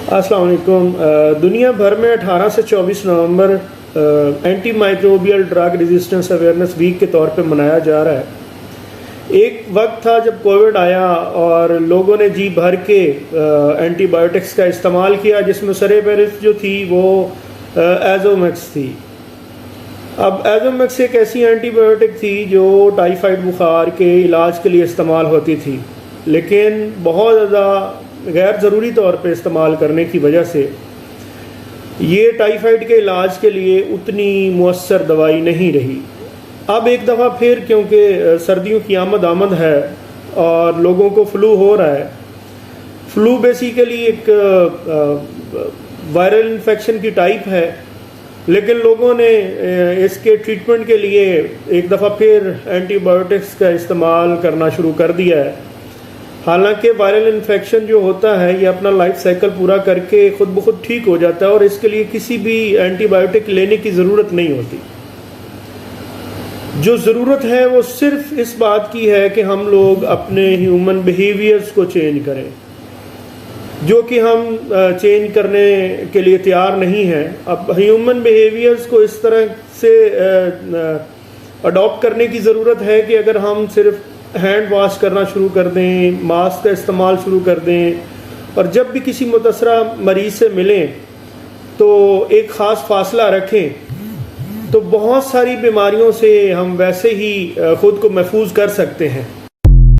السلام علیکم۔ دنیا بھر میں 18 سے 24 نومبر anti microbial drug resistance awareness week کے طور پہ منایا جا رہا ہے۔ ایک وقت تھا جب کووڈ آیا اور لوگوں نے جی بھر کے اینٹی بایوٹکس کا استعمال کیا، جس میں سر فہرست جو تھی وہ ایزومیکس تھی۔ اب ایزومیکس ایک ایسی اینٹی بایوٹک تھی جو ٹائیفائڈ بخار کے علاج کے لیے استعمال ہوتی تھی، لیکن بہت زیادہ غیر ضروری طور پہ استعمال کرنے کی وجہ سے یہ ٹائیفائڈ کے علاج کے لیے اتنی مؤثر دوائی نہیں رہی۔ اب ایک دفعہ پھر کیونکہ سردیوں کی آمد ہے اور لوگوں کو فلو ہو رہا ہے۔ فلو بیسیکلی ایک وائرل انفیکشن کی ٹائپ ہے، لیکن لوگوں نے اس کے ٹریٹمنٹ کے لیے ایک دفعہ پھر اینٹی بایوٹکس کا استعمال کرنا شروع کر دیا ہے۔ حالانکہ وائرل انفیکشن جو ہوتا ہے یہ اپنا لائف سائیکل پورا کر کے خود بخود ٹھیک ہو جاتا ہے اور اس کے لیے کسی بھی اینٹی بایوٹک لینے کی ضرورت نہیں ہوتی۔ جو ضرورت ہے وہ صرف اس بات کی ہے کہ ہم لوگ اپنے ہیومن بیہیویئرز کو چینج کریں، جو کہ ہم چینج کرنے کے لیے تیار نہیں ہیں۔ اب ہیومن بیہیویئرز کو اس طرح سے اڈاپٹ کرنے کی ضرورت ہے کہ اگر ہم صرف ہینڈ واش کرنا شروع کر دیں، ماسک کا استعمال شروع کر دیں، اور جب بھی کسی متاثرہ مریض سے ملیں تو ایک خاص فاصلہ رکھیں، تو بہت ساری بیماریوں سے ہم ویسے ہی خود کو محفوظ کر سکتے ہیں۔